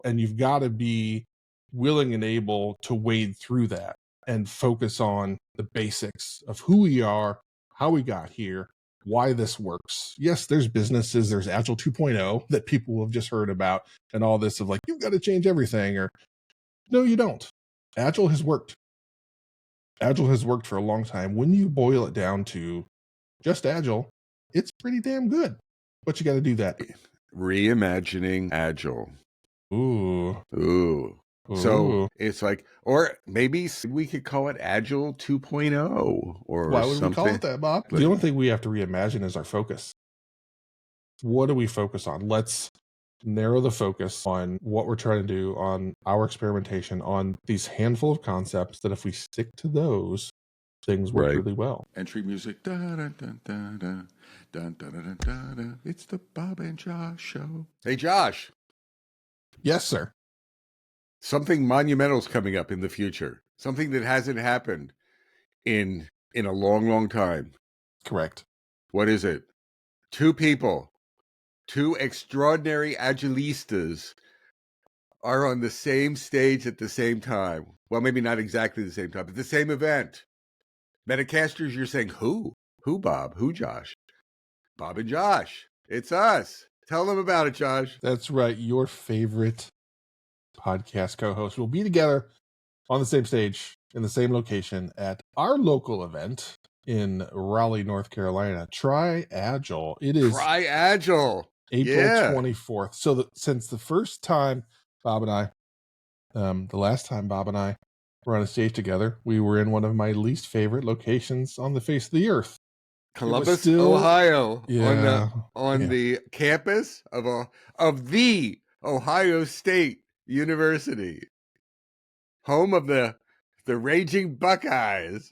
and you've got to be willing and able to wade through that and focus on the basics of who we are, how we got here, why this works. Yes, there's businesses, there's Agile 2.0 that people have just heard about, and all this of like, you've got to change everything, or no, you don't. Agile has worked. Agile has worked for a long time. When you boil it down to just Agile, it's pretty damn good. But you got to do that. Reimagining Agile. Ooh. So it's like, or maybe we could call it Agile 2.0 or why would something. we call it that, Bob? The only thing we have to reimagine is our focus. What do we focus on? Let's narrow the focus on what we're trying to do, on our experimentation, on these handful of concepts that if we stick to those, things work really well. Entry music. Da, da, da, da, da, da, da, da, da, da. It's the Bob and Josh show. Hey, Josh. Yes, sir. Something monumental is coming up in the future. Something that hasn't happened in a long, long time. Correct. What is it? Two people, two extraordinary agilistas are on the same stage at the same time. Well, maybe not exactly the same time, but the same event. Metacasters, you're saying who? Who, Bob? Who, Josh? Bob and Josh. It's us. Tell them about it, Josh. That's right. Your favorite podcast co-hosts will be together on the same stage in the same location at our local event in Raleigh, North Carolina. Try Agile. It is Try Agile. April 24th. So since the first time Bob and I, the last time Bob and I were on a stage together, we were in one of my least favorite locations on the face of the earth. Columbus, Ohio. Yeah, on the campus of the Ohio State University, home of the Raging Buckeyes.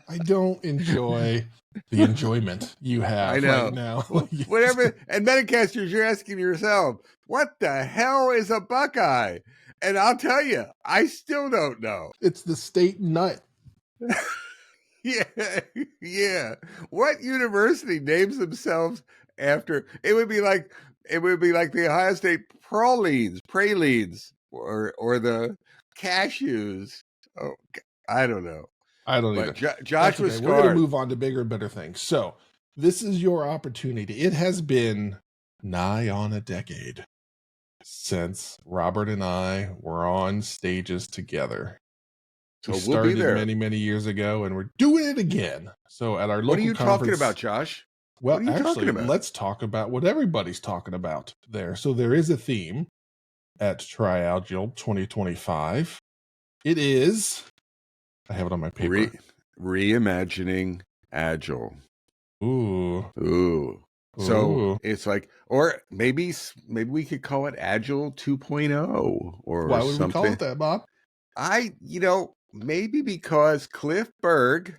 I don't enjoy the enjoyment you have right now. Whatever. And Metacasters, you're asking yourself, what the hell is a Buckeye? And I'll tell you, I still don't know. It's the state nut. Yeah. What university names themselves after? It would be like the Ohio State pralines, or the cashews. Oh, I don't know. I don't either. Josh was scarred. We're going to move on to bigger and better things. So this is your opportunity. It has been nigh on a decade since Robert and I were on stages together. So we started we'll be there many, many years ago, and we're doing it again. So at our local What are you conference, talking about, Josh? Well, actually, let's talk about what everybody's talking about there. So there is a theme at Try Agile 2025. It is, I have it on my paper. Reimagining Agile. Ooh. So it's like, or maybe we could call it Agile 2.0 or why would something. we call it that, Bob? Maybe because Cliff Berg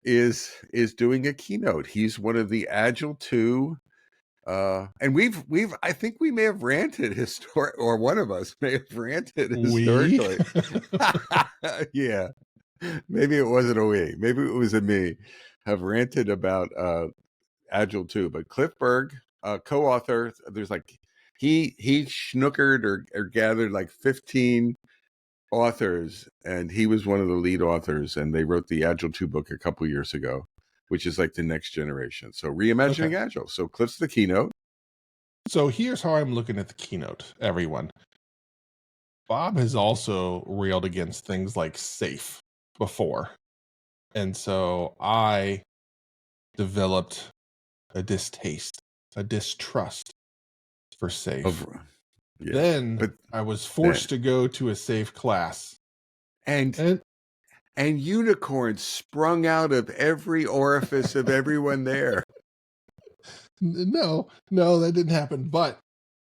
is doing a keynote. He's one of the Agile 2. And I think we may have ranted or one of us may have ranted historically. Yeah. Maybe it wasn't a we. Maybe it was a me. Have ranted about Agile 2. But Cliff Berg, co-author, there's like he schnookered or gathered like 15 authors, and he was one of the lead authors, and they wrote the Agile 2 book a couple years ago, which is like the next generation. So reimagining Agile. So Cliff's the keynote. So here's how I'm looking at the keynote, everyone. Bob has also railed against things like SAFe before. And so I developed a distrust for SAFe. Then I was forced to go to a SAFe class. And unicorns sprung out of every orifice of everyone there. No, that didn't happen. But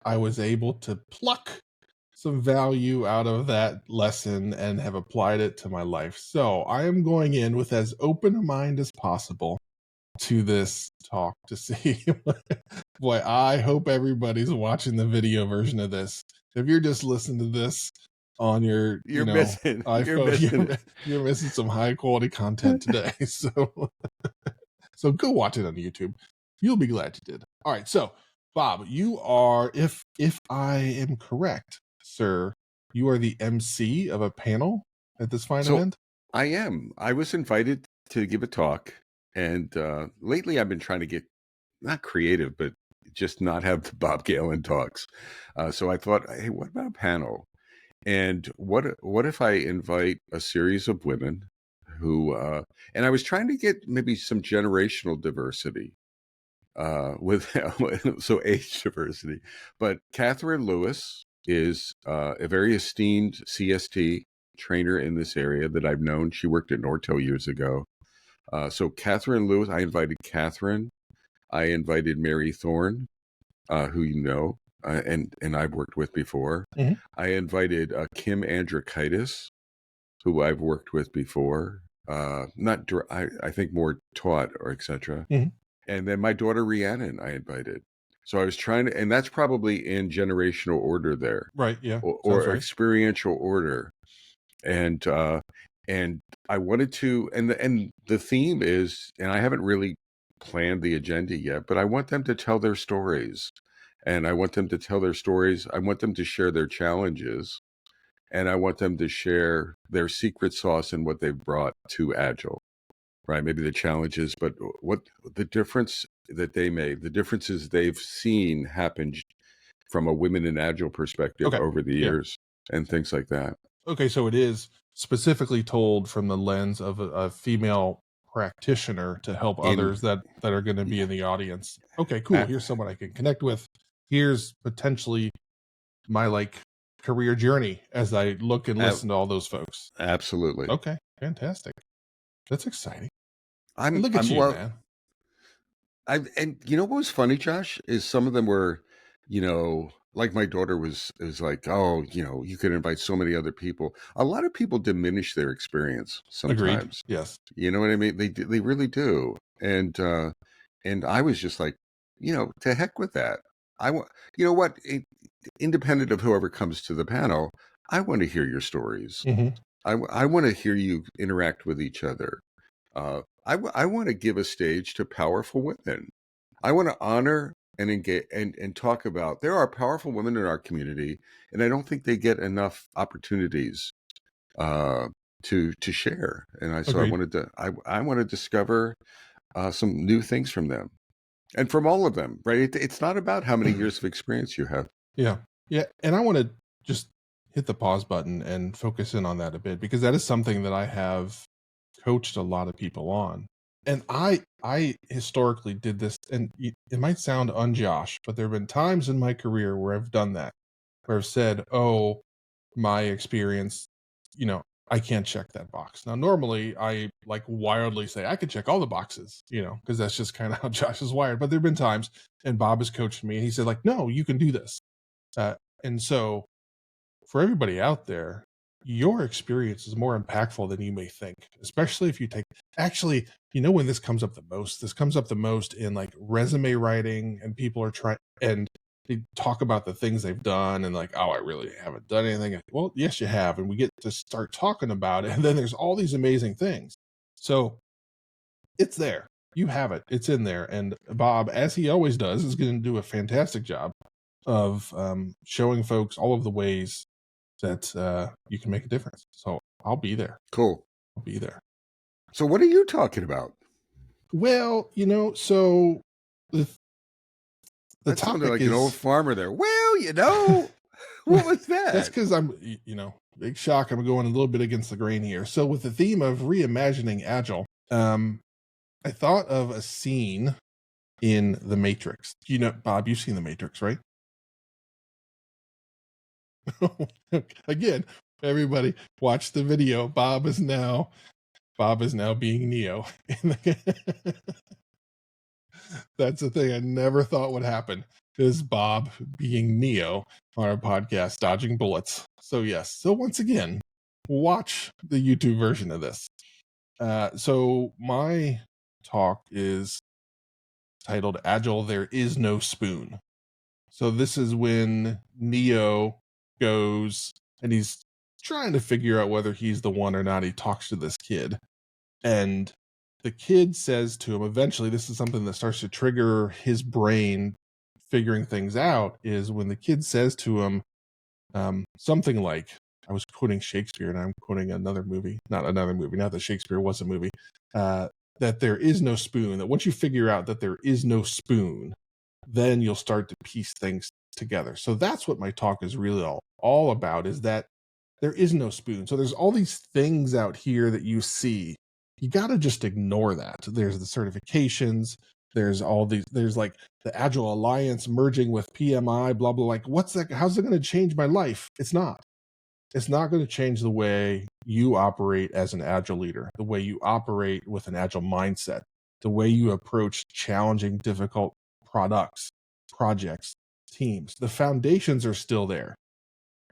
I was able to pluck some value out of that lesson and have applied it to my life. So I am going in with as open a mind as possible to this talk to see. Boy, I hope everybody's watching the video version of this. If you're just listening to this on your missing iPhone, you're missing some high quality content today. So go watch it on YouTube. You'll be glad you did. All right, so Bob, you are, if I am correct, sir, you are the MC of a panel at this fine So event? I am. I was invited to give a talk, and lately I've been trying to get not creative, but just not have the Bob Galen talks. So I thought, hey, what about a panel? And what if I invite a series of women who, and I was trying to get maybe some generational diversity with so age diversity. But Catherine Lewis is a very esteemed CST trainer in this area that I've known. She worked at Nortel years ago. So Catherine Lewis, I invited Catherine. I invited Mary Thorne, who you know, and I've worked with before. Mhm. I invited Kim Andrikaitis, who I've worked with before. Not, I think more taught or etc. Mhm. And then my daughter Rhiannon, I invited. So I was trying to, and that's probably in generational order there, Right. Yeah. Sounds or right. experiential order. And and I wanted to, and the theme is, and I haven't really planned the agenda yet, but I want them to tell their stories, and I want them to tell their stories. I want them to share their challenges, and I want them to share their secret sauce and what they've brought to Agile. Right, maybe the challenges, but what the difference that they made, the differences they've seen happen from a women in Agile perspective Okay. over the Yeah. years, and things like that. Okay. So it is specifically told from the lens of a female practitioner to help In others that are going to be in the audience. Okay, cool. a- Here's someone I can connect with. Here's potentially my like career journey as I look and a- listen to all those folks. absolutely. Okay, fantastic. That's exciting. And I'm look at I'm you, well. man. And you know what was funny, Josh, is some of them were, like my daughter is like, oh, you could invite so many other people. A lot of people diminish their experience Agreed. sometimes. Yes. You know what I mean? They really do. And I was just like, to heck with that. I want, you know what? Independent of whoever comes to the panel, I want to hear your stories. Mm-hmm. I want to hear you interact with each other. I want to give a stage to powerful women. I want to honor and engage and talk about there are powerful women in our community, and I don't think they get enough opportunities uh, to share. So I Agreed. wanted to I want to discover some new things from them and from all of them. Right? It's not about how many years of experience you have. Yeah. Yeah. And I want to just hit the pause button and focus in on that a bit because that is something that I have coached a lot of people on. And I historically did this, and it might sound unjosh, but there have been times in my career where I've done that, where I've said, "Oh, my experience, I can't check that box." Now, normally I like wildly say I can check all the boxes, because that's just kind of how Josh is wired. But there have been times, and Bob has coached me, and he said, like, "No, you can do this." And so for everybody out there, your experience is more impactful than you may think, especially if you take actually, when this comes up the most, this comes up the most in like resume writing, and people are trying and they talk about the things they've done and like, oh, I really haven't done anything. Well, yes, you have. And we get to start talking about it. And then there's all these amazing things. So it's there. You have it. It's in there. And Bob, as he always does, is going to do a fantastic job of showing folks all of the ways that you can make a difference. So I'll be there. Cool. I'll be there. So what are you talking about? Well, so the That sounded topic like an old is farmer there. Well, what was that's that? because I'm, big shock. I'm going a little bit against the grain here. So with the theme of reimagining Agile, I thought of a scene in The Matrix. Bob, you've seen The Matrix, right? Again, everybody watch the video. Bob is now being Neo. That's the thing I never thought would happen, is Bob being Neo on our podcast, Dodging Bullets. So yes. So once again, watch the YouTube version of this. So my talk is titled Agile, There Is No Spoon. So this is when Neo goes and he's trying to figure out whether he's the one or not. He talks to this kid, and the kid says to him, eventually, this is something that starts to trigger his brain figuring things out, is when the kid says to him Something like, I was quoting Shakespeare and I'm quoting another movie, not that Shakespeare was a movie, that there is no spoon, that once you figure out that there is no spoon, then you'll start to piece things together. So that's what my talk is really all about, is that there is no spoon. So there's all these things out here that you see. You got to just ignore that. There's the certifications. There's all these, there's like the Agile Alliance merging with PMI, blah, blah. Like, what's that? How's it going to change my life? It's not. It's not going to change the way you operate as an Agile leader, the way you operate with an Agile mindset, the way you approach challenging, difficult products, projects, teams. The foundations are still there.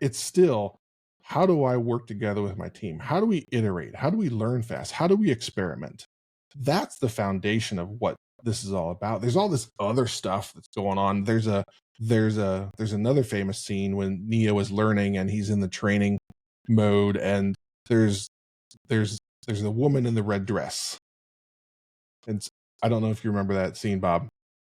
It's still, how do I work together with my team? How do we iterate? How do we learn fast? How do we experiment? That's the foundation of what this is all about. There's all this other stuff that's going on. There's another famous scene when Neo is learning and he's in the training mode, and there's the woman in the red dress. And I don't know if you remember that scene, Bob.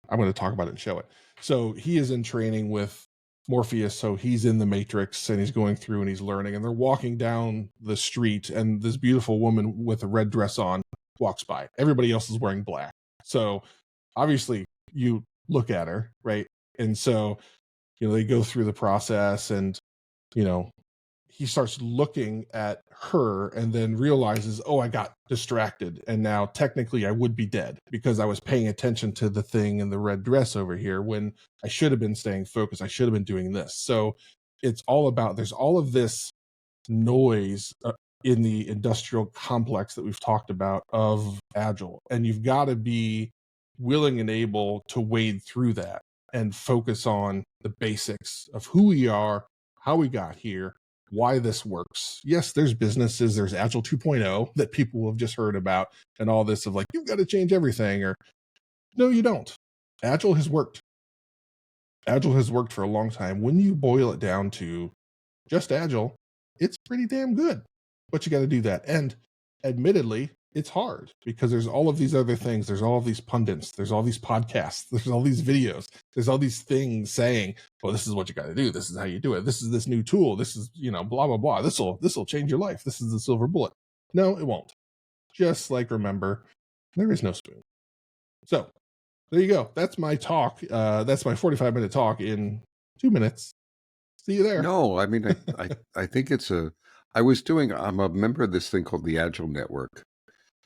I'm going to talk about it and show it. So he is in training with Morpheus. So he's in the Matrix and he's going through and he's learning, and they're walking down the street, and this beautiful woman with a red dress on walks by. Everybody else is wearing black. So obviously you look at her, right? And so, they go through the process, and, he starts looking at her and then realizes, oh, I got distracted. And now technically I would be dead because I was paying attention to the thing in the red dress over here when I should have been staying focused. I should have been doing this. So it's all about, there's all of this noise in the industrial complex that we've talked about of Agile. And you've got to be willing and able to wade through that and focus on the basics of who we are, how we got here, why this works. Yes, there's businesses, there's Agile 2.0 that people have just heard about, and all this of like, you've got to change everything, or no, you don't. Agile has worked. Agile has worked for a long time. When you boil it down to just Agile, it's pretty damn good. But you got to do that. And admittedly, it's hard because there's all of these other things. There's all of these pundits. There's all these podcasts. There's all these videos. There's all these things saying, well, this is what you got to do. This is how you do it. This is this new tool. This is, blah, blah, blah. This will change your life. This is the silver bullet. No, it won't. Just like, remember, there is no spoon. So there you go. That's my talk. That's my 45-minute talk in 2 minutes. See you there. No, I mean, I think I'm a member of this thing called the Agile Network.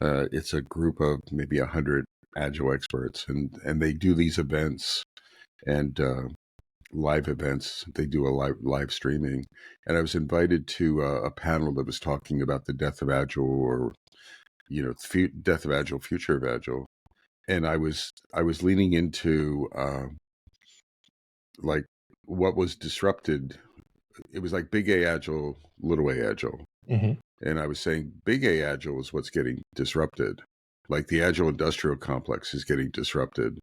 It's a group of maybe 100 Agile experts, and they do these events and live events. They do a live streaming, and I was invited to a panel that was talking about the death of Agile, or death of Agile, future of Agile, and I was leaning into like what was disrupted. It was like big A Agile, little A Agile. Mm-hmm. And I was saying big A Agile is what's getting disrupted. Like the Agile industrial complex is getting disrupted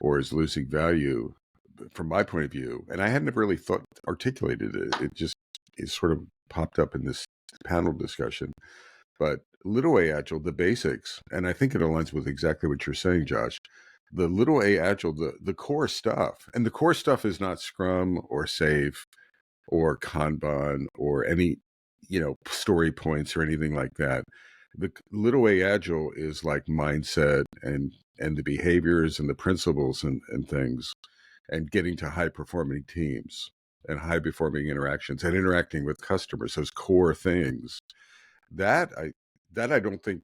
or is losing value from my point of view. And I hadn't really articulated it. It sort of popped up in this panel discussion. But little A Agile, the basics, and I think it aligns with exactly what you're saying, Josh. The little A Agile, the core stuff, and the core stuff is not Scrum or SAFe or Kanban or any, story points or anything like that. The little A Agile is like mindset and the behaviors and the principles and things, and getting to high performing teams and high performing interactions and interacting with customers, those core things that I don't think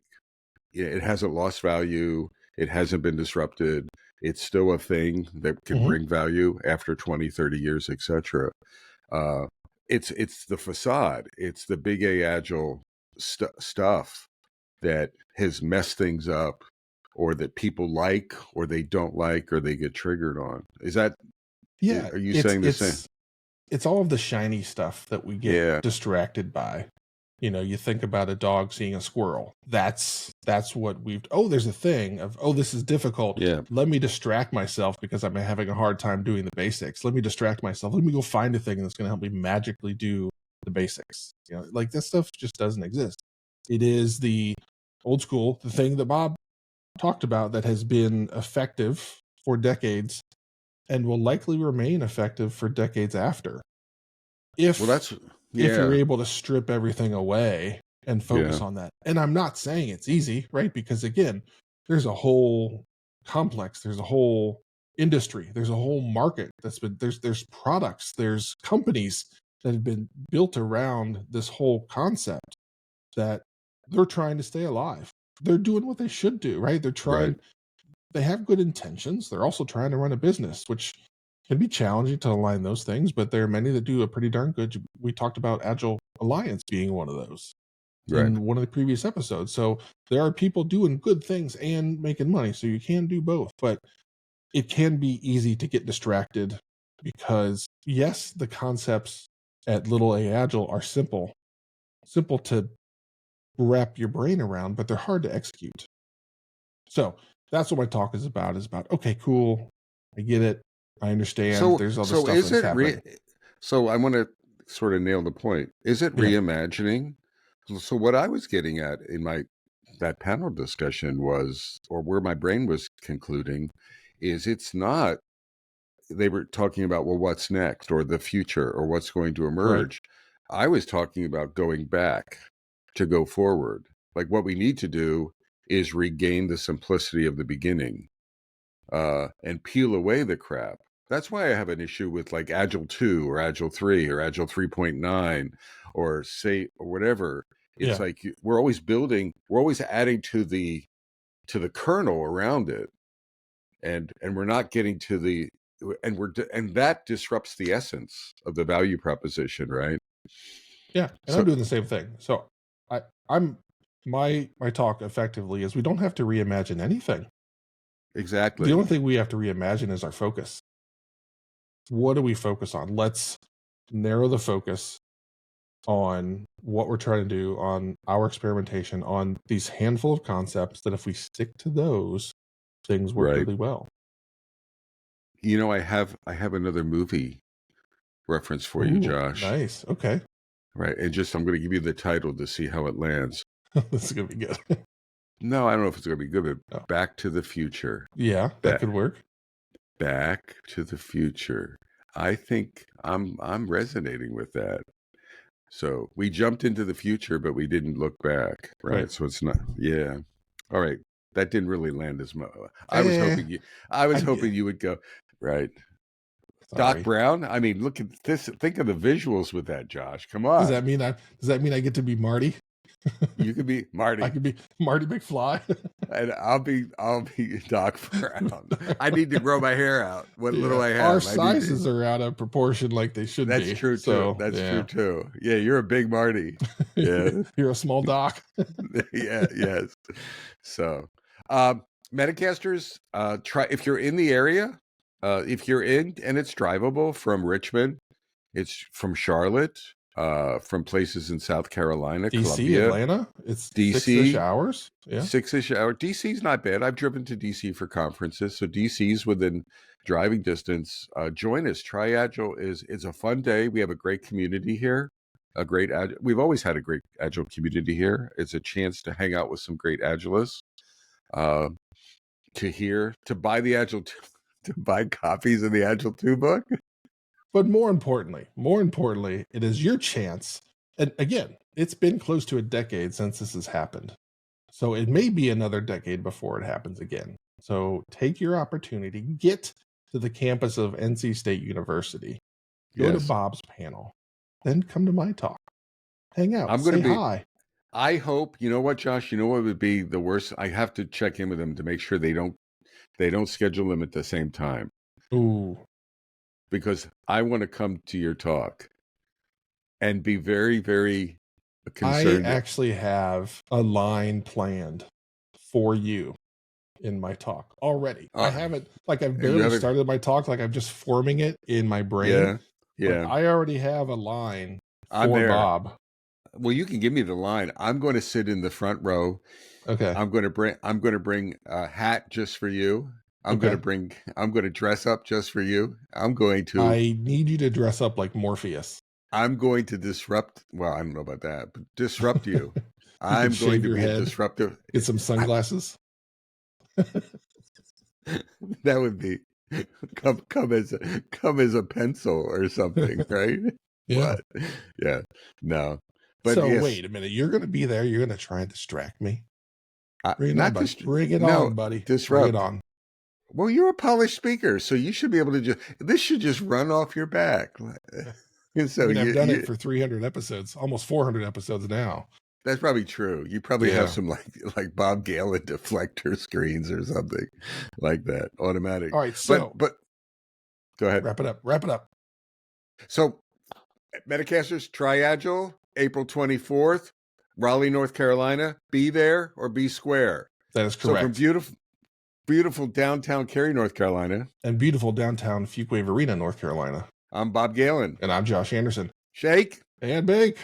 it hasn't lost value. It hasn't been disrupted. It's still a thing that can bring value after 20, 30 years, etc. It's the facade. It's the big A Agile stuff that has messed things up, or that people like, or they don't like, or they get triggered on. Is that? Yeah. Are you saying the same? It's all of the shiny stuff that we get distracted by. You think about a dog seeing a squirrel. That's what there's a thing of, this is difficult. Yeah. Let me distract myself because I'm having a hard time doing the basics. Let me distract myself. Let me go find a thing that's going to help me magically do the basics. Like this stuff just doesn't exist. It is the old school, the thing that Bob talked about that has been effective for decades and will likely remain effective for decades after. if Well, that's if you're yeah, able to strip everything away and focus yeah, on that. And I'm not saying it's easy, right? Because again, there's a whole complex, there's a whole industry, there's a whole market that's been there's products, there's companies that have been built around this whole concept that they're trying to stay alive. They're doing what they should do, right? They're right, trying, they have good intentions. They're also trying to run a business, which can be challenging to align those things, but there are many that do a pretty darn good. We talked about Agile Alliance being one of those right. in one of the previous episodes. So there are people doing good things and making money. So you can do both, but it can be easy to get distracted because yes, the concepts at little a agile are simple to wrap your brain around, but they're hard to execute. So that's what my talk is about, okay, cool. I get it. I understand So there's other so stuff is that's it happening. so I want to sort of nail the point. Is it Yeah, reimagining? So what I was getting at in my that panel discussion was, or where my brain was concluding, is it's not, they were talking about, well, what's next or the future or what's going to right. emerge. I was talking about going back to go forward. Like what we need to do is regain the simplicity of the beginning, and peel away the crap. That's why I have an issue with like Agile 2 or Agile 3 or Agile 3.9 or say or whatever. It's Yeah. like we're always building, we're always adding to the kernel around it, and we're not getting to the, and that disrupts the essence of the value proposition, right? Yeah. And I'm So doing the same thing. So I'm my talk effectively is we don't have to reimagine anything. The only exactly, thing we have to reimagine is our focus. What do we focus on? Let's narrow the focus on what we're trying to do, on our experimentation, on these handful of concepts that if we stick to those, things work right. really well. You know, I have another movie reference for you, Ooh, Josh. nice. Okay. Right. And just, I'm going to give you the title to see how it lands. This is gonna be good. No, I don't know if it's going to be good, Oh, but Back to the Future. yeah, that Back, could work. Back to the Future. I think I'm resonating with that. So we jumped into the future, but we didn't look back. Right. Right. So it's not, yeah. All right. That didn't really land as much. Eh, I was I hoping you would go, right. Doc sorry. Brown. I mean, look at this. Think of the visuals with that, Josh. Come Does on. that mean I get to be Marty? You could be I Marty. could be Marty McFly. And I'll be Doc Brown. I need to grow my hair out. What little Yeah, I our have, I need to. sizes are out of proportion like they should That's be. true too. So That's true yeah, too. Yeah, you're a big Marty. Yeah, you're a small doc. yeah, yes. So, um, Metacasters, try if you're in the area. If you're in and it's drivable from Richmond, it's from Charlotte, from places in South Carolina, DC, Columbia, Atlanta. It's 6-ish DC. hours. Yeah. 6-ish hour. DC's not bad. I've driven to DC for conferences, so DC's within driving distance. Join us. Try Agile is a fun day. We have a great community here. A great Agile. We've always had a great Agile community here. It's a chance to hang out with some great Agilists. Uh, to buy the Agile, to buy copies of the Agile 2 book. But more importantly, it is your chance. And again, it's been close to a decade since this has happened. So it may be another decade before it happens again. So take your opportunity, get to the campus of NC State University, go to Yes, Bob's panel, then come to my talk, hang out, I'm going to say be. hi. I hope, you know what, Josh. You know what would be the worst? I have to check in with them to make sure they don't schedule them at the same time, Ooh, because I want to come to your talk and be very, very I concerned. actually have a line planned for you in my talk already. I Uh, haven't, like, I've you barely have it? started my talk, like, I'm just forming it in my brain, Yeah, but yeah. I already have a line I'm for there. Bob. Well, you can give me the line. I'm going to sit in the front row. Okay. I'm going to bring a hat just for you. Okay. I'm going to dress up just for you. I need you to dress up like Morpheus. I'm going to disrupt. Well, I don't know about that, but disrupt you. You could I'm going shave to your be a head, disruptive. get some I, sunglasses. that would be come as a pencil or something, right? Yeah. What? Yeah. No. But So yes, wait a minute. You're going to be there. You're going to try and distract me. Bring it on, not buddy. just Bring it no on, buddy. Bring it disrupt. on. Well, you're a polished speaker, so you should be able to this should just run off your back. And I so mean, I've done it you for 300 episodes, almost 400 episodes now. that's probably true. You probably Yeah. have some like Bob Galen deflector screens or something like that, automatic. All right. So But go ahead. wrap it up. Wrap it up. So Metacasters, try Agile, April 24th, Raleigh, North Carolina. Be there or be square. That is So correct. from beautiful downtown Cary, North Carolina. And beautiful downtown Fuquay Arena, North Carolina. I'm Bob Galen. And I'm Josh Anderson. Shake. And bake.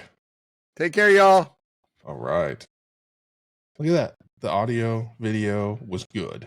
Take care, y'all. All right. Look at that. The audio, video was good.